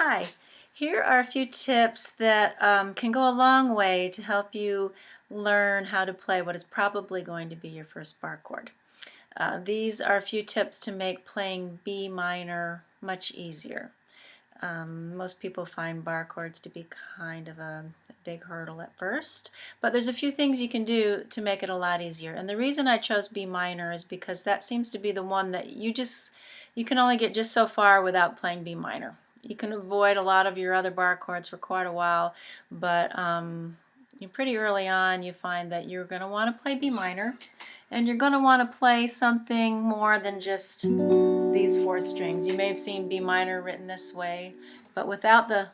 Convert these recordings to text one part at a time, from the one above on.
Hi, here are a few tips that can go a long way to help you learn how to play what is probably going to be your first bar chord. These are a few tips to make playing B minor much easier. Most people find bar chords to be kind of a big hurdle at first, but there's a few things you can do to make it a lot easier. And the reason I chose B minor is because that seems to be the one that you can only get just so far without playing B minor. You can avoid a lot of your other bar chords for quite a while, but pretty early on you find that you're going to want to play B minor, and you're going to want to play something more than just these four strings. You may have seen B minor written this way, but without the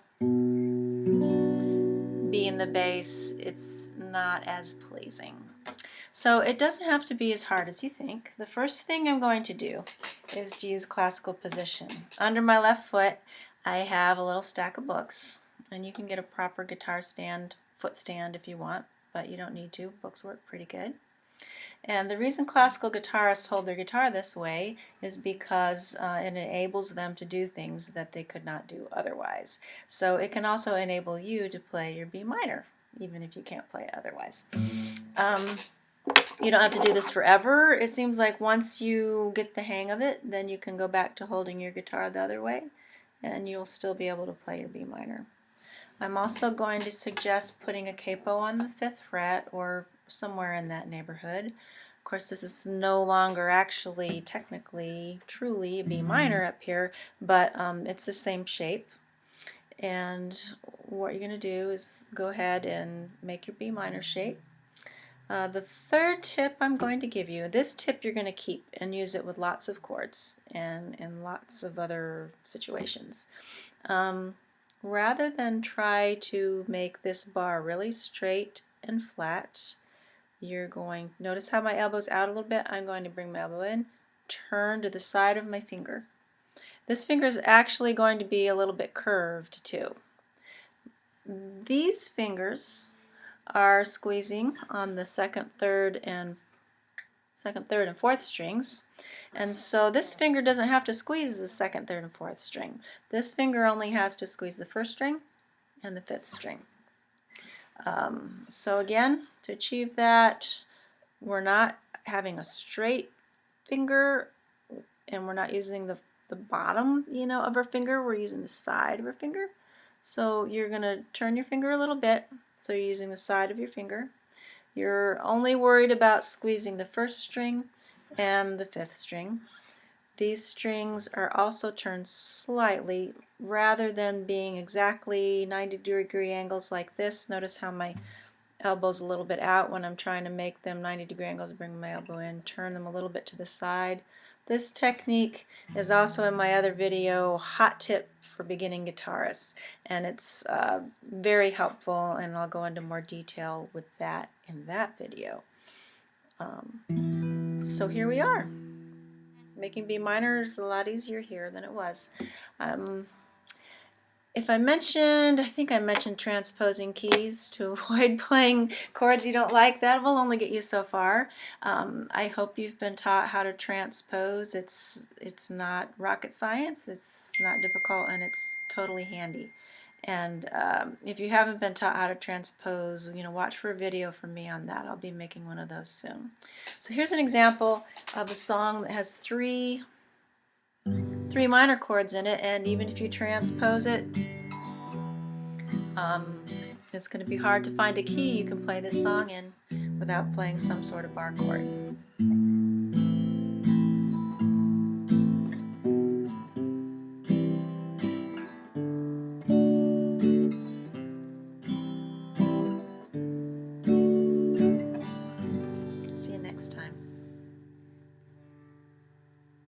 B in the bass, it's not as pleasing. So it doesn't have to be as hard as you think. The first thing I'm going to do is to use classical position. Under my left foot, I have a little stack of books, and you can get a proper guitar stand, foot stand if you want, but you don't need to. Books work pretty good. And the reason classical guitarists hold their guitar this way is because it enables them to do things that they could not do otherwise. So it can also enable you to play your B minor, even if you can't play it otherwise. You don't have to do this forever. It seems like once you get the hang of it, then you can go back to holding your guitar the other way, and you'll still be able to play your B minor. I'm also going to suggest putting a capo on the 5th fret or somewhere in that neighborhood. Of course, this is no longer actually technically truly a B minor up here, but it's the same shape. And what you're going to do is go ahead and make your B minor shape. The third tip I'm going to give you, this tip you're going to keep and use it with lots of chords and in lots of other situations. Rather than try to make this bar really straight and flat, you're going, notice how my elbow's out a little bit? I'm going to bring my elbow in, turn to the side of my finger. This finger is actually going to be a little bit curved too. These fingers are squeezing on the second, third, and fourth strings, and so this finger doesn't have to squeeze the second, third, and fourth string. This finger only has to squeeze the first string and the 5th string. So again, to achieve that, we're not having a straight finger, and we're not using the bottom, of our finger. We're using the side of our finger. So you're going to turn your finger a little bit. So you're using the side of your finger. You're only worried about squeezing the first string and the 5th string. These strings are also turned slightly rather than being exactly 90-degree angles like this. Notice how my elbow's a little bit out when I'm trying to make them 90-degree angles. Bring my elbow in, turn them a little bit to the side. This technique is also in my other video, Hot Tip for Beginning Guitarists, and it's very helpful, and I'll go into more detail with that in that video. So here we are. Making B minor is a lot easier here than it was. I think I mentioned transposing keys to avoid playing chords you don't like. That will only get you so far. I hope you've been taught how to transpose. It's not rocket science. It's not difficult, and it's totally handy. And if you haven't been taught how to transpose, watch for a video from me on that. I'll be making one of those soon. So here's an example of a song that has three minor chords in it, and even if you transpose it, it's going to be hard to find a key you can play this song in without playing some sort of bar chord.